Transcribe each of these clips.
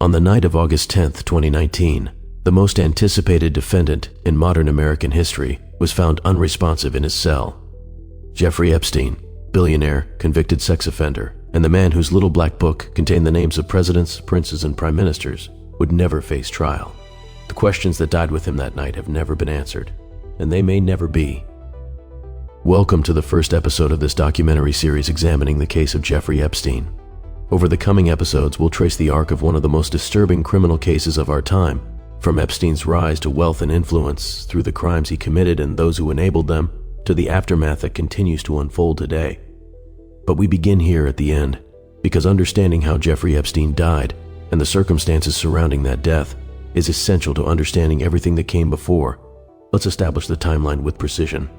On the night of August 10, 2019, the most anticipated defendant in modern American history was found unresponsive in his cell. Jeffrey Epstein, billionaire, convicted sex offender, and the man whose little black book contained the names of presidents, princes, and prime ministers, would never face trial. The questions that died with him that night have never been answered, and they may never be. Welcome to the first episode of this documentary series examining the case of Jeffrey Epstein. Over the coming episodes, we'll trace the arc of one of the most disturbing criminal cases of our time, from Epstein's rise to wealth and influence, through the crimes he committed and those who enabled them, to the aftermath that continues to unfold today. But we begin here at the end, because understanding how Jeffrey Epstein died and the circumstances surrounding that death is essential to understanding everything that came before. Let's establish the timeline with precision.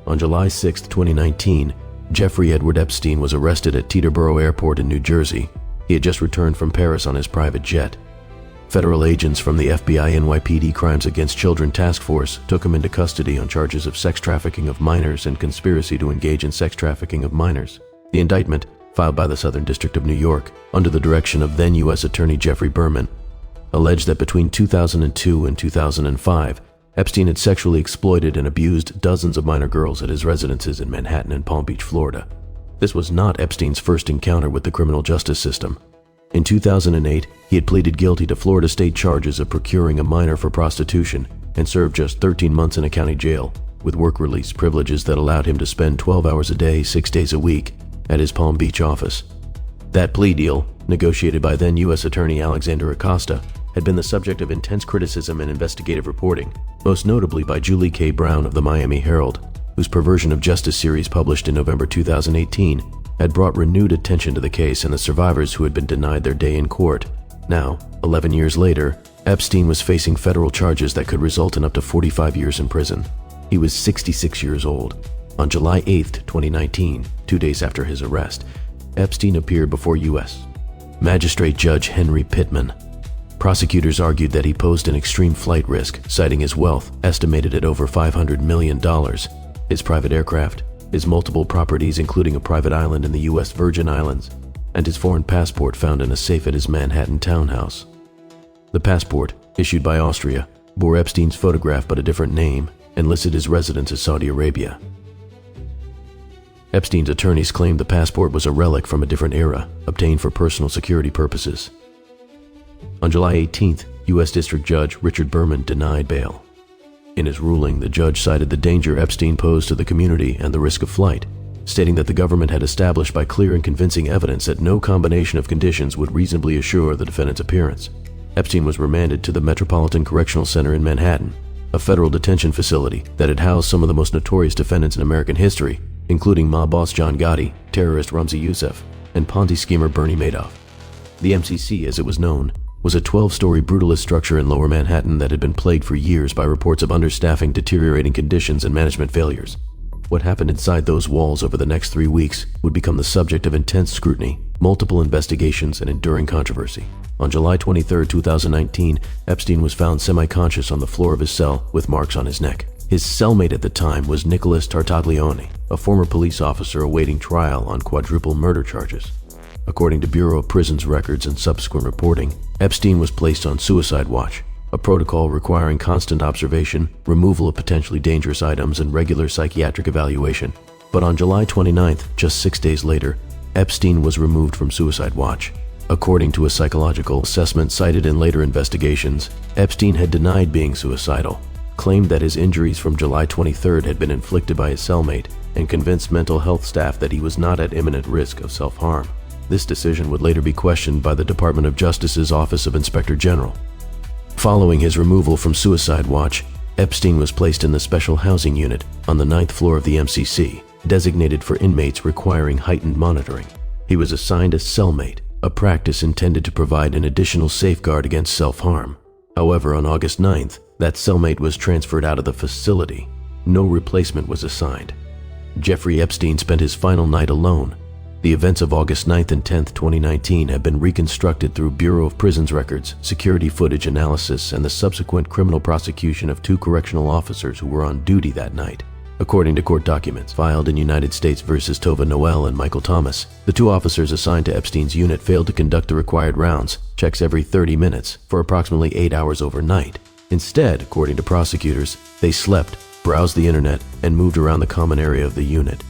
On July 6, 2019, Jeffrey Edward Epstein was arrested at Teterboro Airport in New Jersey. He had just returned from Paris on his private jet. Federal agents from the FBI NYPD Crimes Against Children Task Force took him into custody on charges of sex trafficking of minors and conspiracy to engage in sex trafficking of minors. The indictment, filed by the Southern District of New York, under the direction of then U.S. Attorney Jeffrey Berman, alleged that between 2002 and 2005, Epstein had sexually exploited and abused dozens of minor girls at his residences in Manhattan and Palm Beach, Florida. This was not Epstein's first encounter with the criminal justice system. In 2008, he had pleaded guilty to Florida state charges of procuring a minor for prostitution and served just 13 months in a county jail, with work release privileges that allowed him to spend 12 hours a day, 6 days a week, at his Palm Beach office. That plea deal, negotiated by then U.S. Attorney Alexander Acosta, had been the subject of intense criticism and investigative reporting, most notably by Julie K. Brown of the Miami Herald, whose Perversion of Justice series published in November 2018 had brought renewed attention to the case and the survivors who had been denied their day in court. Now, 11 years later, Epstein was facing federal charges that could result in up to 45 years in prison. He was 66 years old. On July 8, 2019, 2 days after his arrest, Epstein appeared before U.S. Magistrate Judge Henry Pittman. Prosecutors argued that he posed an extreme flight risk, citing his wealth, estimated at over $500 million, his private aircraft, his multiple properties including a private island in the U.S. Virgin Islands, and his foreign passport found in a safe at his Manhattan townhouse. The passport, issued by Austria, bore Epstein's photograph but a different name and listed his residence as Saudi Arabia. Epstein's attorneys claimed the passport was a relic from a different era, obtained for personal security purposes. On July 18th, U.S. District Judge Richard Berman denied bail. In his ruling, the judge cited the danger Epstein posed to the community and the risk of flight, stating that the government had established by clear and convincing evidence that no combination of conditions would reasonably assure the defendant's appearance. Epstein was remanded to the Metropolitan Correctional Center in Manhattan, a federal detention facility that had housed some of the most notorious defendants in American history, including mob boss John Gotti, terrorist Ramzi Youssef, and Ponzi schemer Bernie Madoff. The MCC, as it was known, was a 12-story brutalist structure in lower Manhattan that had been plagued for years by reports of understaffing, deteriorating conditions, and management failures. What happened inside those walls over the next 3 weeks would become the subject of intense scrutiny, multiple investigations, and enduring controversy. On July 23, 2019, Epstein was found semi-conscious on the floor of his cell with marks on his neck. His cellmate at the time was Nicholas Tartaglione, a former police officer awaiting trial on quadruple murder charges. According to Bureau of Prisons records and subsequent reporting, Epstein was placed on suicide watch, a protocol requiring constant observation, removal of potentially dangerous items, and regular psychiatric evaluation. But on July 29th, just 6 days later, Epstein was removed from suicide watch. According to a psychological assessment cited in later investigations, Epstein had denied being suicidal, claimed that his injuries from July 23rd had been inflicted by his cellmate, and convinced mental health staff that he was not at imminent risk of self-harm. This decision would later be questioned by the Department of Justice's Office of Inspector General. Following his removal from suicide watch, Epstein was placed in the Special Housing Unit on the 9th floor of the MCC, designated for inmates requiring heightened monitoring. He was assigned a cellmate, a practice intended to provide an additional safeguard against self-harm. However, on August 9th, that cellmate was transferred out of the facility. No replacement was assigned. Jeffrey Epstein spent his final night alone. The events of August 9th and 10th, 2019 have been reconstructed through Bureau of Prisons records, security footage analysis, and the subsequent criminal prosecution of 2 correctional officers who were on duty that night. According to court documents filed in United States versus Tova, Noel, and Michael Thomas, the two officers assigned to Epstein's unit failed to conduct the required rounds, checks every 30 minutes, for approximately 8 hours overnight. Instead, according to prosecutors, they slept, browsed the internet, and moved around the common area of the unit.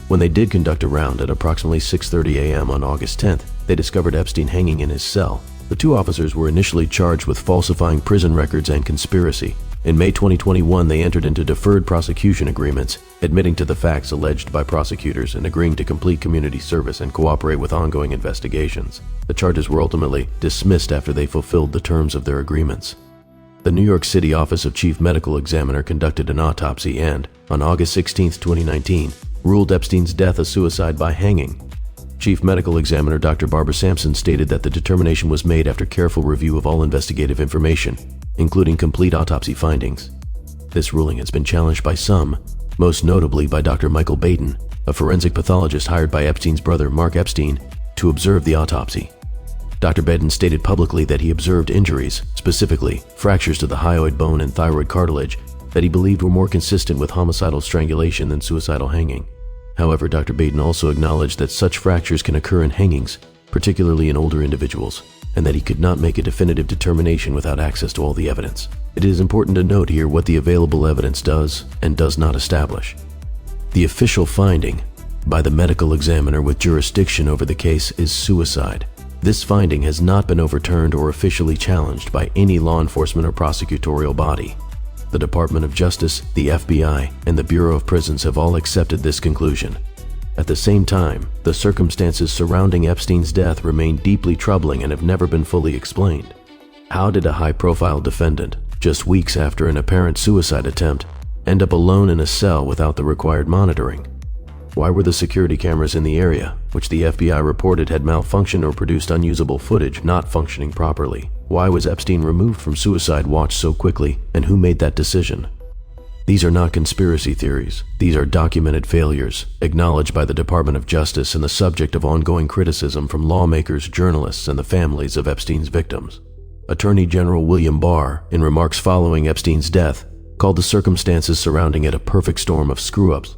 When they did conduct a round at approximately 6:30 a.m. on August 10th, they discovered Epstein hanging in his cell. The two officers were initially charged with falsifying prison records and conspiracy. In May 2021, they entered into deferred prosecution agreements, admitting to the facts alleged by prosecutors and agreeing to complete community service and cooperate with ongoing investigations. The charges were ultimately dismissed after they fulfilled the terms of their agreements. The New York City Office of Chief Medical Examiner conducted an autopsy and, on August 16, 2019, ruled Epstein's death a suicide by hanging. Chief Medical Examiner Dr. Barbara Sampson stated that the determination was made after careful review of all investigative information, including complete autopsy findings. This ruling has been challenged by some, most notably by Dr. Michael Baden, a forensic pathologist hired by Epstein's brother Mark Epstein to observe the autopsy. Dr. Baden stated publicly that he observed injuries, specifically fractures to the hyoid bone and thyroid cartilage, that he believed were more consistent with homicidal strangulation than suicidal hanging. However, Dr. Baden also acknowledged that such fractures can occur in hangings, particularly in older individuals, and that he could not make a definitive determination without access to all the evidence. It is important to note here what the available evidence does and does not establish. The official finding by the medical examiner with jurisdiction over the case is suicide. This finding has not been overturned or officially challenged by any law enforcement or prosecutorial body. The Department of Justice, the FBI, and the Bureau of Prisons have all accepted this conclusion. At the same time, the circumstances surrounding Epstein's death remain deeply troubling and have never been fully explained. How did a high-profile defendant, just weeks after an apparent suicide attempt, end up alone in a cell without the required monitoring? Why were the security cameras in the area, which the FBI reported had malfunctioned or produced unusable footage, not functioning properly? Why was Epstein removed from suicide watch so quickly, and who made that decision? These are not conspiracy theories. These are documented failures, acknowledged by the Department of Justice and the subject of ongoing criticism from lawmakers, journalists, and the families of Epstein's victims. Attorney General William Barr, in remarks following Epstein's death, called the circumstances surrounding it a perfect storm of screw-ups.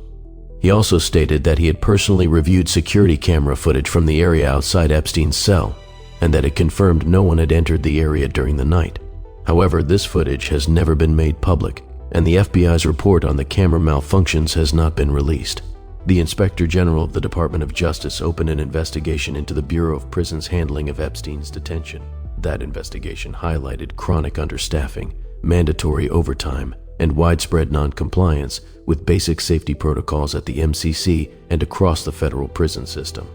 He also stated that he had personally reviewed security camera footage from the area outside Epstein's cell, and that it confirmed no one had entered the area during the night. However, this footage has never been made public, and the FBI's report on the camera malfunctions has not been released. The Inspector General of the Department of Justice opened an investigation into the Bureau of Prisons' handling of Epstein's detention. That investigation highlighted chronic understaffing, mandatory overtime, and widespread non-compliance with basic safety protocols at the MCC and across the federal prison system.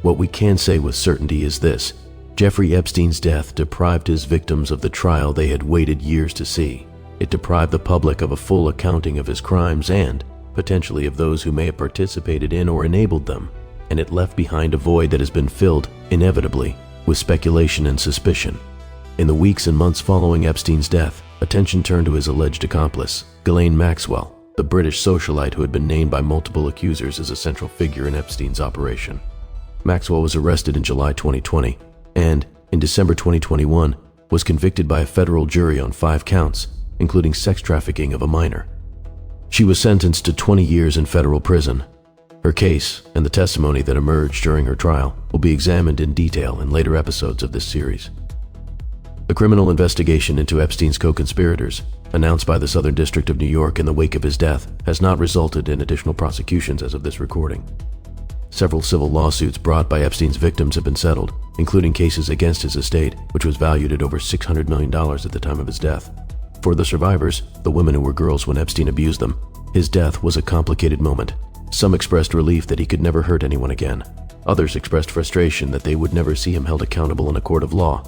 What we can say with certainty is this: Jeffrey Epstein's death deprived his victims of the trial they had waited years to see. It deprived the public of a full accounting of his crimes and, potentially, of those who may have participated in or enabled them, and it left behind a void that has been filled, inevitably, with speculation and suspicion. In the weeks and months following Epstein's death, attention turned to his alleged accomplice, Ghislaine Maxwell, the British socialite who had been named by multiple accusers as a central figure in Epstein's operation. Maxwell was arrested in July 2020 and, in December 2021, was convicted by a federal jury on 5 counts, including sex trafficking of a minor. She was sentenced to 20 years in federal prison. Her case and the testimony that emerged during her trial will be examined in detail in later episodes of this series. The criminal investigation into Epstein's co-conspirators, announced by the Southern District of New York in the wake of his death, has not resulted in additional prosecutions as of this recording. Several civil lawsuits brought by Epstein's victims have been settled, including cases against his estate, which was valued at over $600 million at the time of his death. For the survivors, the women who were girls when Epstein abused them, his death was a complicated moment. Some expressed relief that he could never hurt anyone again. Others expressed frustration that they would never see him held accountable in a court of law.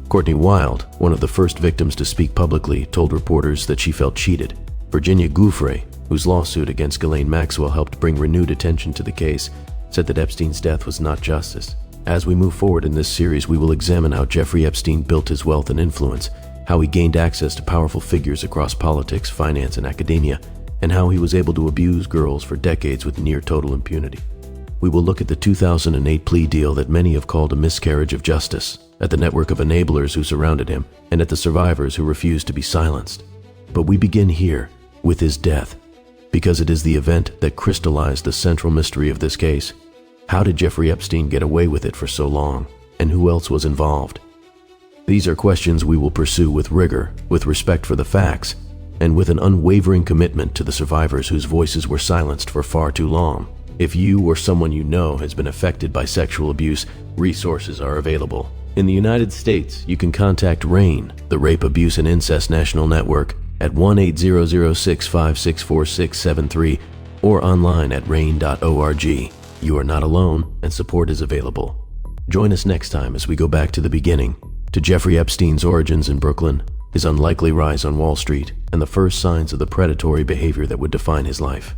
Courtney Wild, one of the first victims to speak publicly, told reporters that she felt cheated. Virginia Gouffre, whose lawsuit against Ghislaine Maxwell helped bring renewed attention to the case, said that Epstein's death was not justice. As we move forward in this series, we will examine how Jeffrey Epstein built his wealth and influence, how he gained access to powerful figures across politics, finance, and academia, and how he was able to abuse girls for decades with near total impunity. We will look at the 2008 plea deal that many have called a miscarriage of justice, at the network of enablers who surrounded him, and at the survivors who refused to be silenced. But we begin here, with his death. because it is the event that crystallized the central mystery of this case. How did Jeffrey Epstein get away with it for so long, and who else was involved? These are questions we will pursue with rigor, with respect for the facts, and with an unwavering commitment to the survivors whose voices were silenced for far too long. If you or someone you know has been affected by sexual abuse, resources are available. In the United States, you can contact RAIN, the Rape, Abuse, and Incest National Network, at 1-800-656-4673 or online at rain.org. You are not alone, and support is available. Join us next time as we go back to the beginning, to Jeffrey Epstein's origins in Brooklyn, his unlikely rise on Wall Street, and the first signs of the predatory behavior that would define his life.